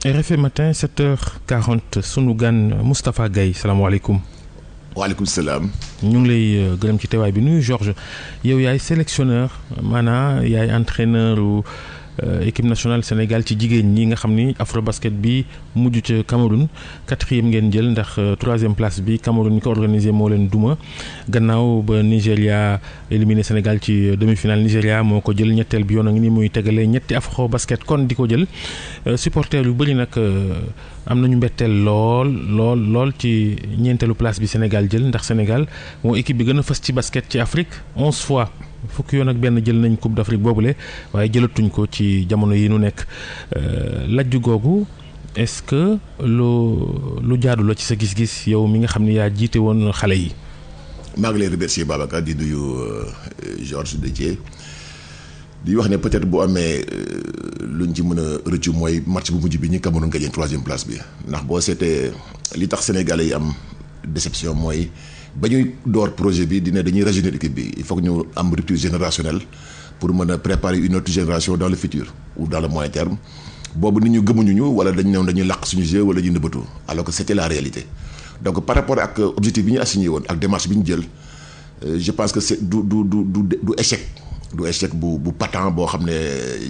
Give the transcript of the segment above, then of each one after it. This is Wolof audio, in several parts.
RFM matin 7h40 sunu gan Moustapha Guèye salaamaaleykum. waaleykum salaam. ñu ngi lay gërëm ci teewaay bi nuyu Georges yow yaay sélectionneur maanaam yaay entraîneur équipe nationale Sénégal ci jigéen ñi nga xam ni Afrobasket bi mujj ca Cameroun 4e ngeen jël ndax 3e place bi Cameroun ñi ko organisé moo leen duma gannaaw ba Nigéria éliminé Sénégal ci demi-finale Nigéria moo ko jël ñetteel bi yoon a ngi ni muy tegale ñetti Afrobasket kon di ko jël supporters yu bëri nag am nañu mbetteel lool ci ñeenteelu place bi Sénégal jël ndax Sénégal moo équipe bi gën a fës ci basket ci Afrique 11 fois. fukki yoon ak benn jël nañ coupe d'Afrique boobule waaye jëlatuñ ko ci jamono yi nu nekk lajju googu est-ce que lu jaadu la ci sa gis-gis yow mi nga xam ne yaa jiite woon xale yi. maa ngi lay remercier Babacar di nuyu Georges Déthié di wax ne peut-être bu amee luñ ci mën a rëccu mooy match bu mujj bi ñu Cameroun gagné 3e place bi ndax boo seetee li tax Sénégalais yi am déception mooy. ba ñuy door projet bi dina dañuy rajeunir équipe bi il faut que ñu am rupture générationnelle pour mën a préparer une autre génération dans le futur ou dans le moyen terme boobu nit ñu gëmuñu ñu wala dañuy làq suñu jeu wala ñu nëbbatu alors que c'était la réalité donc par rapport ak objectif bi ñu assigné woon ak démarche bi ñu jël je pense que c'est du échec bu patent boo xam ne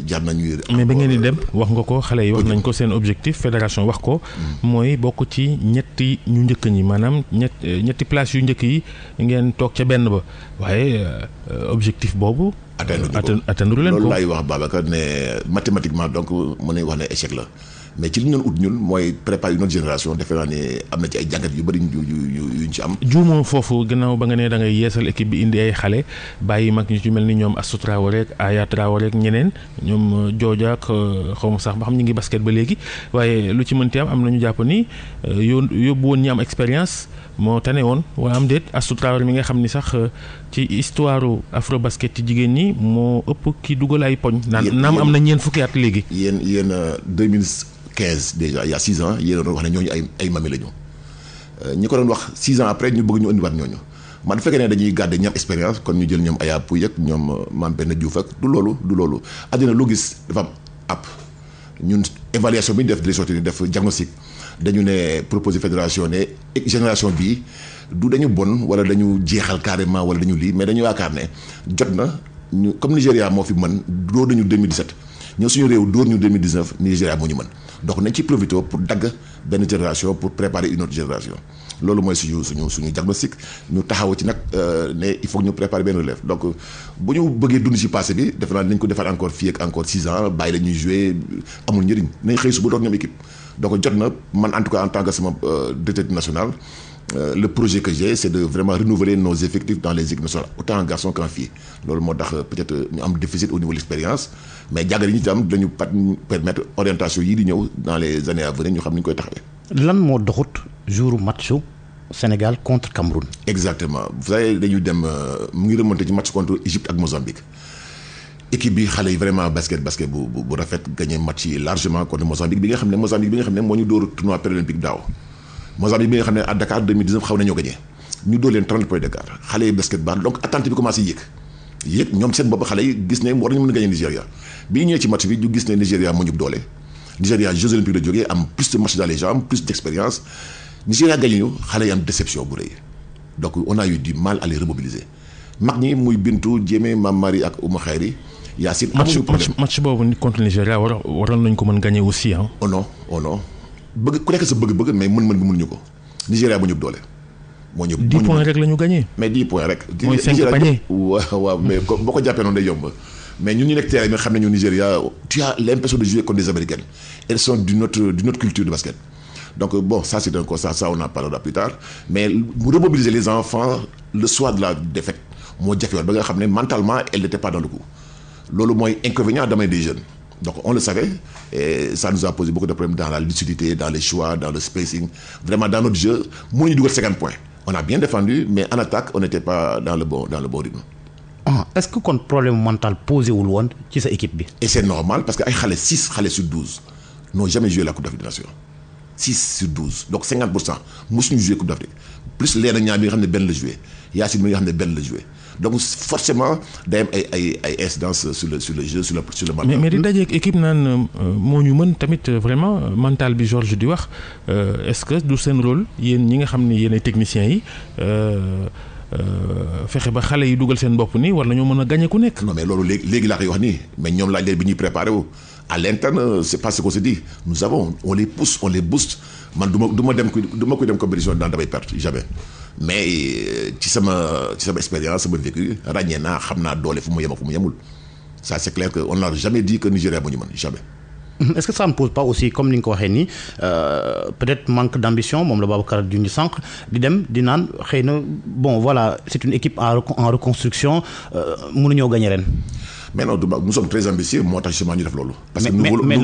jar nañuy. mais ba ngeen di dem wax nga ko xale yi wax nañ ko seen objectif fédération wax ko. mooy bokk ci ñetti ñu njëkk ñi maanaam ñetti place yu njëkk yi ngeen toog ca benn ba waaye objectif boobu. atteindre leen ko loolu laay wax Babacar ne mathématiquement donc mën nañu wax ne échec la mais ci li ñu doon ut ñun mooy préparer une autre génération defe naa ne am na ci ay jàngat yu bëri yuñ ci am. juumoo foofu gannaaw ba nga ne da ngay yeesal équipe bi indi ay xale bàyyi mag ñu ci mel ni ñoom Astou Traoré ak Aya Traoré ak ñeneen ñoom Jooja ak xaw ma sax ba xam ñu ngi basket ba léegi waaye lu ci mënti am nañu jàpp ni yóbbu woon ñi am expérience moo tane woon waaye am déet Astou Traoré mi nga xam ni sax ci histoire Afrobasket ci jigéen ñi moo ëpp ki dugal ay poñ. naam am na ñeent fukki at léegi. yéen 2015 déjà il y a 6 ans yéen a doon wax ne ñooñu ay mami la ñu ñi ko doon wax 6 ans après ñu bëgg ñu indiwaat ñooñu man fekkee ne dañuy garder ñam expérience kon ñu jël ñoom Aya Pouye ak ñoom Mame Penda Diouf ak du loolu àddina loo gis dafa am app ñun évaluation bi ñu def di sorti def diagnostic dañu ne proposer fédération ne génération bii du dañu bon wala dañu jeexal carrément wala dañu lii mais dañu yaakaar ne jot na ñu comme Nigéria moo fi mën dóor nañu 2017 ñëw suñu réew dóor ñu 2019 Nigéria moo ñu mën donc nañ ci profité pour dagg benn génération pour préparer une autre génération loolu mooy suñu diagnostic ñu taxaw ci nag ne il faut que ñu préparer benn relève donc bu ñu bëggee dund ci passé bi defe naa nañ ko defaat encore fii ak encore 6 ans bàyyi la ñuy jouer amul njëriñ nañ xëy suba doon ñoom équipe donc jot na man en tout cas en tant que sama directeur national le projet que j'ai c'est de vraiment renouveler nos effectifs dans les équipes nationales autant en garçons qu'en filles loolu moo tax peut-être ñu am déficit au niveau de l'expérience mais jàngat yi ñu tam dañu permettre orientation yi di ñëw dans les années à venir ñu xam ni ñu koy taxawee. lan moo doxut jour matchu Sénégal contre Cameroun. exactement vous savez dañu dem mu ngi remonté ci match contre Égypte ak Mozambique équipe bi xale yi vraiment basket bu rafet gagné match yi largement contre Mozambique bi nga xam ne moo ñu dóor tournoi pré-olympique daaw. Mozambique bi nga xam ne à Dakar 2019 xaw nañoo gagné ñu dóor leen 30 points d'écart xale yi basket ball donc attente bi commencé yéeg ñoom seen bopp xale yi gis ne war nañu mën a gagné Nigéria bi ñëwee ci match bi ñu gis ne Nigéria moo ñu doole Nigéria Jeux olympiques la jógee am plus de match dans les jambes plus d'expérience Nigéria gagné ñu xale yi am déception bu rëy donc on a eu du mal à les remobiliser mag ñi muy Bintu Jéeme Mame Marie ak Oumou Khayri Yacine amuñu problème match boobu ni contre Nigéria waroon nañ ko mën gagné aussi ah. oh non bëgg ku nekk sa bëgg-bëgg mais mën bi mënuñu ko Nigéria bu ñu doole. moo ñu 10 points rek la ñu gagné. mais 10 points rek. mooy 5 paniers. waaw mais boo ko jàppee noonu day yomb mais ñun ñu nekk terrain bi xam nañu Nigéria tu as l'impression de jouer contre des Américaines elles sont d'une autre culture de basket. donc bon ça c'est un constat ça on en parlera plus tard mais mu remobiliser les enfants le soir de la défaite moo jafe woon ba nga xam ne mentalement elles n'étaient pas dans le coup loolu mooy inconvénient d'amener des jeunes. donc on le savait et ça nous a posé beaucoup de problèmes dans la lucidité dans les choix dans le spacing vraiment dans notre jeu mënuñu dugal 50 points on a bien défendu mais en attaque on n'était pas dans le bon rythme. est-ce que kon problème mental posé wul woon ci sa équipe bi. et c'est normal parce que ay xale 6 xale sur 12 n'ont jamais joué la Coupe d'Afrique des Nations 6 sur 12 donc 50% mosuñu joué Coupe d'Afrique plus Léna Niang bi nga xam ne benn la joué Yacine bi nga xam ne benn la joué donc forcément day am ay incidences sur le jeu sur le mental. mais di dajeeg équipe naan moo ñu mën tamit vraiment mental bi Georges di wax est-ce que du seen rôle yéen ñi nga xam ne yéen ay techniciens yi fexe ba xale yi dugal seen bopp nii war nañoo mën a gagner ku nekk. non mais loolu léegi laa koy wax nii mais ñoom laaj leen bi ñuy préparé wu à l'interne c'est pas ce qu'on se dit on les pousse on les booste man du ma koy dem compétition daan damay perte jamais mais ci sama expérience sama vécu ràññee naa xam naa doole fu mu yem ak fu mu yemul ça c'est clair que on n'a jamais dit que Nigéria moo ñu mën jamais. Est-ce que ça ne pose pas aussi comme ni nga ko waxee nii peut-être manque d'ambition moom la Babacar junj sànq di naan xëy na bon voilà c'est une équipe en reconstruction mënuñoo gagner ren. mais non nous sommes très ambitieux moo tax justement ñu def loolu. parce que mais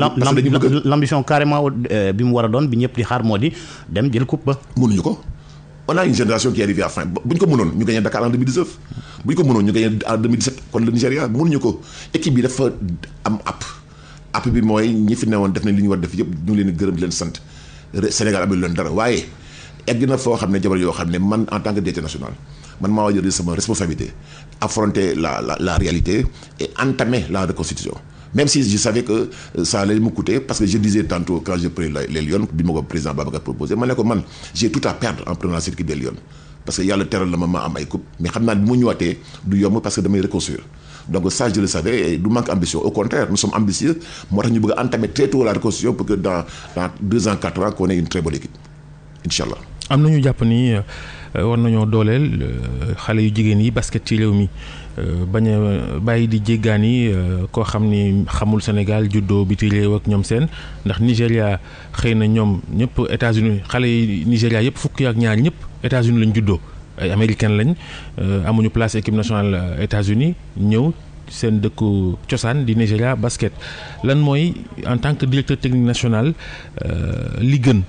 l'ambition carrément bi mu war a doon bi ñëpp di xaar moo di dem jël coupe ba. mënuñu ko on a une génération qui est arrivée à fin bu ñu ko mënoon ñu gagné Dakar en 2019 bu ñu ko mënoon ñu gagné en 2017 kon le Nigéria mënuñu ko équipe bi dafa am app bi mooy ñi fi newoon def nañ li ñu war def yëpp ñu ngi leen di gërëm di leen sant Sénégal amul leen dara waaye egg na foo xam ne jabar yoo xam ne man en tant que directeur national man maa war a jël sama responsabilité affronter la réalité et entamer la reconstitution même si je savais que ça allait me coûter parce que je disais tantôt quand j'ai pris les Lions bi ma ko président Babacar proposé ma ne ko man j'ai tout à perdre en prenant cette équipe des Lions parce que yàlla teral la ma am ay coupe mais xam naa bi mu ñëwaatee du yomb parce que damay reconstruire donc ça je le savais et du manque ambition au contraire nous sommes ambitieux moo tax ñu bëgg a entamer très tôt la reconstruction pour que dans 2 ans 4 ans qu'on ait une très bonne équipe inchallah. am nañu jàpp ni war nañoo dooleel xale yu jigéen yi basket ci réew mi bañ a bàyyi di jéggaani koo xam ni xamul Sénégal juddoo biti réew ak ñoom seen ndax Nigéria xëy na ñoom ñëpp États-Unis xale yi Nigéria yëpp fukki ak ñaar ñëpp États-Unis lañ juddoo ay américain lañ amuñu place équipe nationale États-Unis ñëw seen dëkku cosaan di Nigéria basket lan mooy en tant que directeur technique national li gën.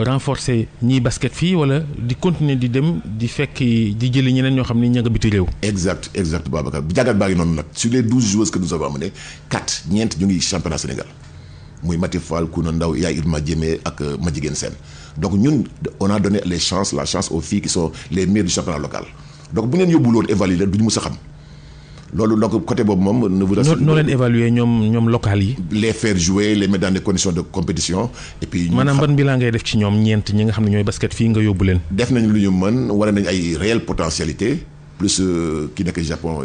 Renforcer ñiy basket fii wala di continuer di dem di fekk di jëli ñeneen ñoo xam ne ña nga biti réew. exact Babacar jàngat baa ngi noonu nag sur les 12 joueuses que nous avons amenées 4 ñeent ñu ngi championnat Sénégal muy Mati Fall Kouna Ndaw Yaay Irma Diémé ak Madjiguène Sène donc ñun on a donné la chance aux filles qui sont les meilleures du championnat local donc bu ngeen yóbbu loolu évaluer la du ñu mës a xam. loolu donc côté boobu moom. noo leen évaluer ñoom local yi. les faire jouer les mettre dans des conditions de compétition et puis. maanaam ban bilan ngay def ci ñoom ñeent ñi nga xam ne ñooy basket fii nga yóbbu leen. def nañ lu ñu mën wane nañ ay réelle potentialité plus ki nekk Japon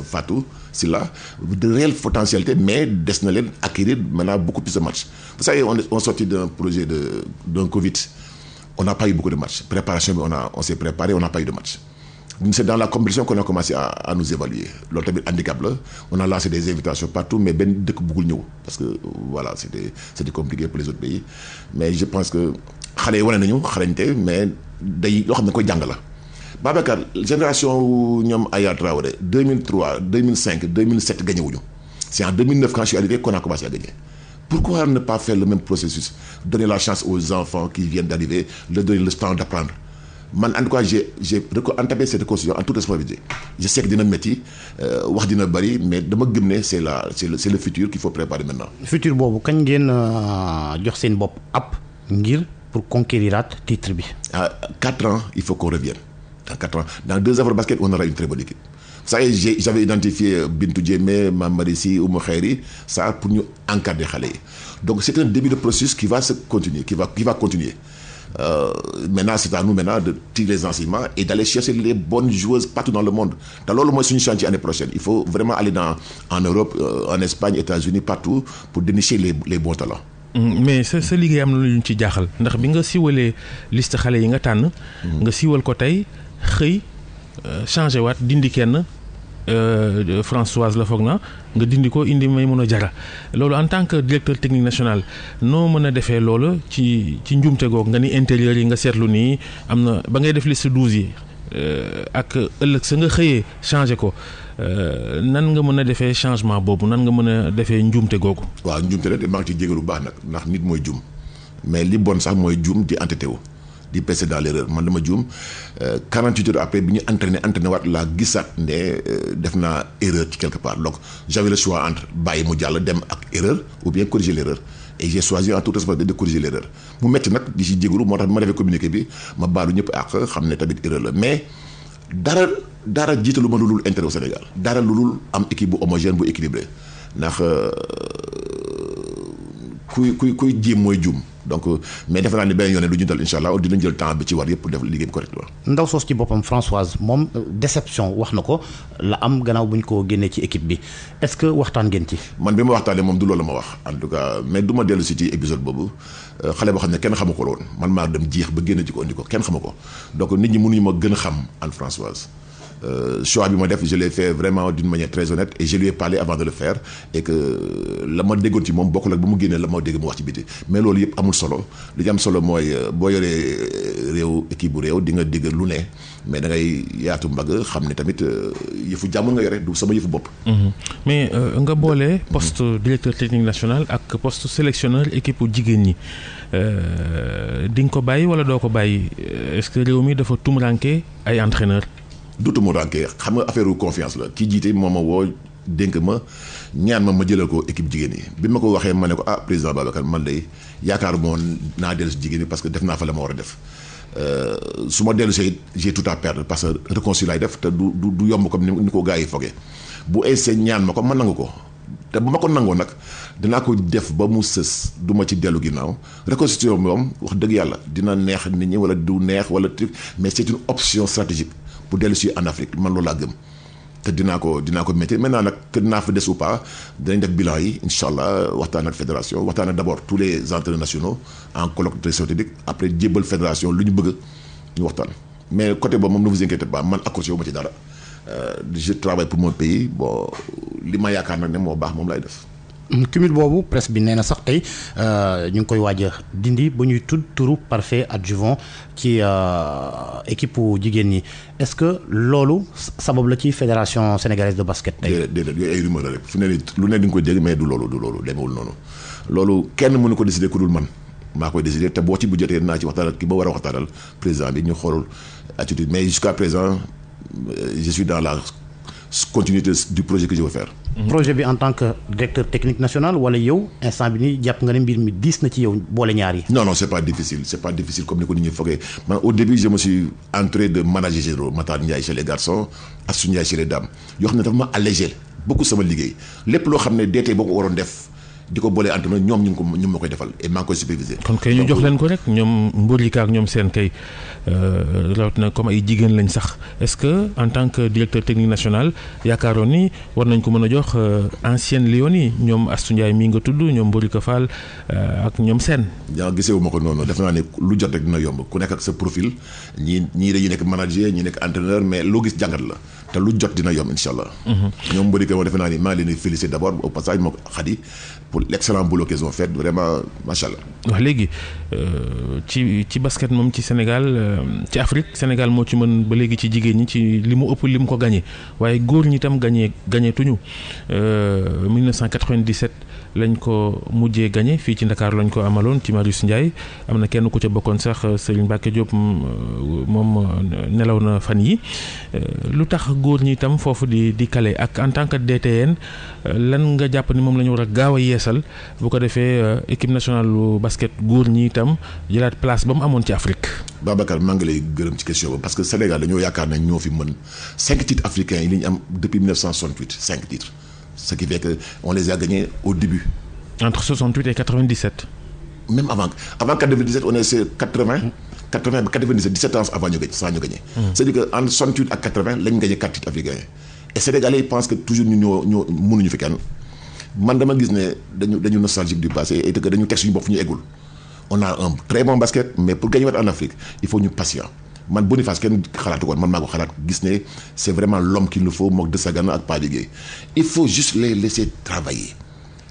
Fatou Silla de réelle potentialité mais des na leen acquérir maintenant beaucoup plus de matchs vous savez on sortit d'un projet d'un Covid on n'a pas eu beaucoup de matchs préparation bi on s'est préparé on n'a pas eu de matchs. C'est dans la compétition qu'on a commencé à nous évaluer loolu tamit handicap la on a lancé des invitations partout mais benn dëkk bëggul ñëw parce que voilà c'était compliqué pour les autres pays mais je pense que xale yi wane nañu xarañte mais day loo xam ne koy jàng la Babacar génération ñoom Aya Traoré 2003 2005 2007 gagné wuñu c'est en 2009 quand je suis arrivé qu'on a commencé à gagner pourquoi ne pas faire le même processus donner la chance aux enfants qui viennent d'arriver leur donner le temps d'apprendre man en tout cas j'ai entamé cette reconstruction en toute responsabilité je sais que dina métti wax dina bari mais dama gëm ne c'est le futur qu'il faut préparer maintenant. futur boobu kañ ngeen jox seen bopp app ngir pour conquériraat titre bi. à 4 ans il faut qu'on revienne dans 4 ans dans 2 Afrobasket on aura une très bonne équipe. ça y est j'avais identifié Bintou Diémé Mame Marissi Oumou Khayri ça pour ñu encadrer xale yi donc c'est un début de processus qui va se continuer qui va continuer. Maintenant c'est à nous maintenant de tirer les enseignements et d'aller chercher les bonnes joueuses partout dans le monde te loolu mooy suñu chantier année prochaine il faut vraiment aller en Europe en Espagne États-Unis partout pour dénicher les bons talents. mais sa liggéey am na lu ñu ci jaaxal ndax bi nga siiwalee liste xale yi nga tànn. nga siiwal ko tey xëy changé waat dindi kenn. Françoise la foog na nga dindi ko indi Maïmouna Diarra loolu en tant que directeur technique national noo mën a defee loolu ci njuumte googu nga ni intérieur yi nga seetlu nii am na ba ngay def liste 12 yi ak ëllëg sa nga xëyee changé ko nan nga mën a defee changement boobu nan nga mën a defee njuumte googu. waaw njuumte rek maa ngi ciy jégalu bu baax nag ndax nit mooy juum mais li bon sax mooy juum di entêté wu di passer dans l'erreur man dama juum 48 heures après bi ñu entraîné waat laa gisaat ne def naa erreur ci quelque part donc j'avais le choix entre bàyyi mu jàll dem ak erreur ou bien corriger l'erreur et j'ai choisi en toute responsabilité de corriger l'erreur mu metti nag di ci jégalu moo tax bi ma defee communiqué bi ma baalu ñëpp ak xam ne tamit erreur la mais dara jiitalu ma lu dul intérêt au Sénégal dara lu dul am équipe bu homogène bu équilibré ndax kuy jéem mooy juum donc mais defe naa ni benn yoon du ñu dal incha allah dinañ jël temps bi ci war yëpp pour def liggéey bi correctement. ndaw soos ci boppam Françoise moom déception wax na ko la am gannaaw bu ñu ko génnee ci équipe bi est-ce que waxtaan ngeen ci. man bi ma waxtaanee moom du loolu ma wax en tout cas mais du ma dellu si ci épisode boobu xale boo xam ne kenn xamu ko woon man maa dem jeex ba génn ci ko indi ko kenn xamu ko donc nit ñi mënuñu ma gën a xam Anne Françoise. Choix bi ma def je l'ai fait vraiment d'une manière très honnête et je lui ai parlé avant de le faire et que la ma déggoon ci moom bokkul ak ba mu génnee la ma dégg mu wax ci biti mais loolu yëpp amul solo li am solo mooy boo yoree réew équipe bu réew di nga dégg lu ne mais da ngay yaatu mbagg xam ne tamit yëfu jàmm nga yore du sama yëfu bopp. mais nga boole poste directeur technique national ak poste sélectionneur équipe bu jigéen ñi di nga ko bàyyi wala doo ko bàyyi est-ce que réew mi dafa tumuraanke ay entraîneur duutu mu ranke xam nga affaire confiance la kii jiite moo ma woo dénk ma ñaan ma jëlal ko équipe jigéen yi bi ma ko waxee ma ne ko président Babacar man day yaakaar moon naa dellu si jigéen yi parce que def naa fa la ma war a def su ma dellu see j'ai tout à perdre parce que reconstruire laay def te du yomb comme ni ko gars yi fogee bu essayé ñaan ma ko ma nangu ko te bu ma ko nangoo nag dinaa ko def ba mu sës du ma ci dellu ginnaaw reconstruction moom wax dëgg yàlla dina neex nit ñi wala du neex wala mais c'est une option stratégique pour dellu si en Afrique man loolu laa gëm te dinaa ko métti maintenant nag que dinaa fa des ou pas dinañ def bilan yi incha allah waxtaan ak fédération waxtaan ak d'abord tous les entraîneurs nationaux en colloque de stratégique après jébbal fédération lu ñu bëgg ñu waxtaan mais côté boobu moom ne vous inquiétez pas man accroché wu ma ci dara je travaille pour mon pays bon li ma yaakaar nag ne moo baax moom lay def. cumul boobu presse bi nee na sax tey ñu ngi koy waaj a dindi ba ñuy tudd turu parfait adjuvant ci équipe jigéen ñi est-ce que loolu sabab la ci fédération sénégalaise de basket tey. déedéet yooyu ay rumeur la rek fu ne nii lu ne di nga ko dégg mais du loolu demewul noonu loolu kenn mënu ko décider ku dul man maa koy décider te boo ci bu jotee naa ci waxtaanal ki ba war a waxtaanal président bi ñu xoolul attitude mais jusqu'à présent je suis dans la continuité du projet que je veux faire. projet bi en tant que directeur technique national wala yow instant bi nii jàpp nga ne mbir mi diis na ci yow boole ñaar yi. non c'est pas difficile comme ni ko nit ñi foogee man au début je me suis entouré de managers généraux Matar Ndiaye chez les garçons Assou Ndiaye chez les dames yoo xam ne dafa ma allégé beaucoup sama liggéey lépp loo xam ne DT boo ko waroon def di ko boolee entraîneur ñoom ñu ma koy defal et maa ngi koy superviser. kon kay ñu jox leen ko rek ñoom Mbourika ak ñoom seen kay rawatina comme ay jigéen lañ sax est-ce que en tant que directeur technique national yaakaaroon ni war nañ ko mën a jox ancienne Lions yi ñoom Astou Ndiaye mii nga tudd ñoom Mbourika Fall ak ñoom seen. yaa gisee wu ma ko noonu def naa ne lu jot rek dina yomb ku nekk ak sa profil ñii dañuy nekk manager ñii nekk entraîneur mais loo gis jàngat la te lu jot dina yomb incha allah. ñoom Mbourika moom defe naa ni maa ngi leen di féliciter d'abord au passage moo ko Khady pour l'excellent boulot qu'ils ont fait vraiment macha allah. wax léegi ci basket moom ci Sénégal ci Afrique Sénégal moo ci mën ba léegi ci jigéen ñi ci li mu ëpp li mu ko gagné waaye góor ñi tam gagné tuñu 1997 lañ ko mujjee gagné fii ci Ndakaaru lañ ko amaloon ci Marius Ndiaye am na kenn ku ca bokkoon sax Serigne Mbacké Diop moom nelaw na fan yi lu tax góor ñi tam foofu di kale ak en tant que DTN lan nga jàpp ni moom la ñu war a gaaw a yeesal bu ko defee équipe nationale lu basket góor ñi itam jëlaat place ba mu amoon ci Afrique. Babacar maa ngi lay gërëm ci question boobu parce que Sénégal dañoo yaakaar ne ñoo fi mën 5 titres africains yi li ñu am depuis 1968 5 titres ce qui fait que on les a gagnés au début. entre 68 et 97. même avant 97 on est sur 80 ba 97 17 ans avant ñu gagné. c'est-à-dire que entre 68 ak 80 lañ gagné 4 titres africains et Sénégalais yi pensent que toujours ñoo mënuñu fi kenn man dama gis ne dañu nostalgique du passé et que dañu teg suñu bopp fu ñu eggul. on a un très bon basket mais pour gagner en Afrique il faut ñu patient man Boniface kenn xalaatu ko man maa ko xalaat gis ne c'est vraiment l'homme qu'il nous faut mook de Sagana ak Pape Gueye il faut juste les laisser travailler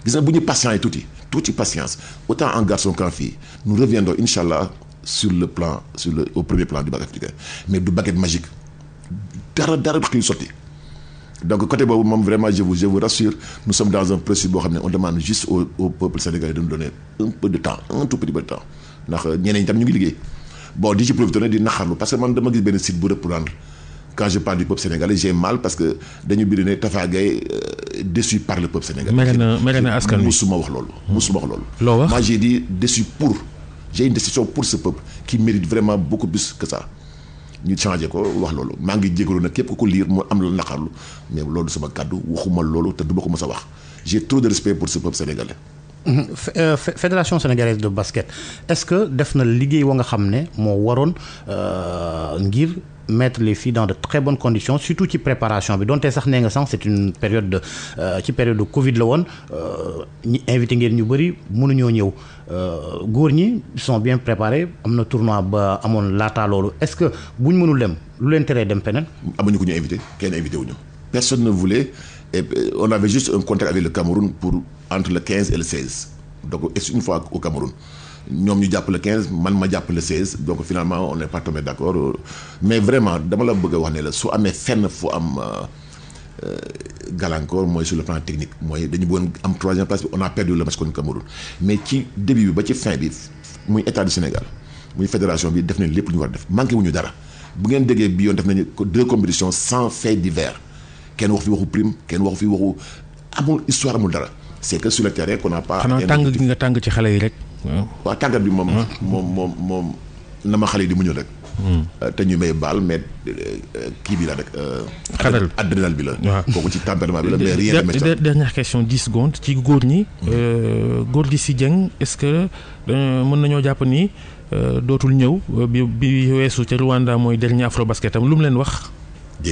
gis nga bu ñu patient yi tuuti patience autant en garçon qu'en fille nous reviendrons inchallah au premier plan du basket africain mais du baguette magique dara xëy sotti donc côté boobu moom vraiment je vous rassure nous sommes dans un processus boo xam ne on demande juste au peuple sénégalais de nous donner un peu de temps un tout petit peu de temps ndax ñeneen ñi tam ñu ngi liggéey bon di ci profiter di naxarlu parce que man dama gis benn site bu reprendre quand je parle du peuple sénégalais j'ai mal parce que dañu bind ne Tafa Gueye déçu par le peuple sénégalais. mere na askan wi musuma wax loolu. loo wax moi j'ai dit déçu j'ai une décision pour ce peuple qui mérite vraiment beaucoup plus que ça ñu changé ko wax loolu maa ngi jégalu nag képp ku ko lire mu am la naqarlu mais loolu sama kàddu waxuma loolu te du ma ko mës a wax j'ai trop de respect pour ce peuple sénégalais. Fédération sénégalaise de basket est-ce que def na liggéey wa nga xam ne moo waroon ngir mettre les filles dans de très bonnes conditions surtout ci préparation bi donte sax nee nga sànq c'est une période de ci période de Covid la woon ñi invité ngeen ñu bëri mënuñoo ñëw góor ñi sont bien préparés am na tournoi ba amoon laataa loolu est-ce que buñ mënul dem lu leen teree dem feneen. amuñu ko ñu invité kenn invité wuñu personne ne voulait et on avait juste un contact avec le Cameroun pour entre le 15 et le 16 donc une fois au Cameroun. ñoom ñu jàpp le 15 man ma jàpp le 16 donc finalement on n'est pas tombé d'accord mais vraiment dama la bëgg a wax ne la su amee fenn fu am gàllankoor mooy sur le plan technique mooy dañu bëggoon am troisième place bi on a perdu le match contre Cameroun mais ci début bi ba ci fin bi muy état du Sénégal muy fédération bi def nañ lépp lu ñu war a def manqué wuñu dara bu ngeen déggee bi yoon def nañu 2 compétitions sans fait divers kenn waxu fi waxu prime kenn waxu fi waxu amul histoire amul dara c'est que sur le terrain qu'on n'a pas. xanaa tàng gi nga tàng ci xale yi rek. waaw tàggat bi moom na ma xale yi di muñul rek. te ñu may baal mais kii bi la rek. xadal adrénaline bi la. waaw kooku ci tempérament bi la mais rien de méchant. Dernière question 10 secondes ci góor ñi. góor gi si Dieng est-ce que mën nañoo jàpp ni dootul ñëw bi weesu ca Rwanda mooy dernier Afrobasket am lu mu leen wax.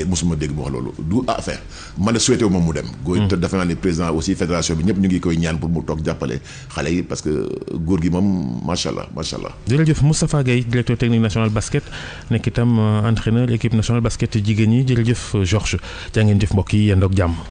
mosuma dégg mu wax loolu du affaire man de souhaité wu moom mu dem. góor te defe naa ni président aussi fédération bi ñëpp ñu ngi koy ñaan pour mu toog jàppale xale yi parce que góor gi moom macha allah macha allah. jërëjëf Moustapha Gueye directeur technique national basket nekk itam entraîneur équipe nationale basket jigéen ñi jërëjëf Georges jaa ngeen jëf mbokk yi yéen doog jàmm.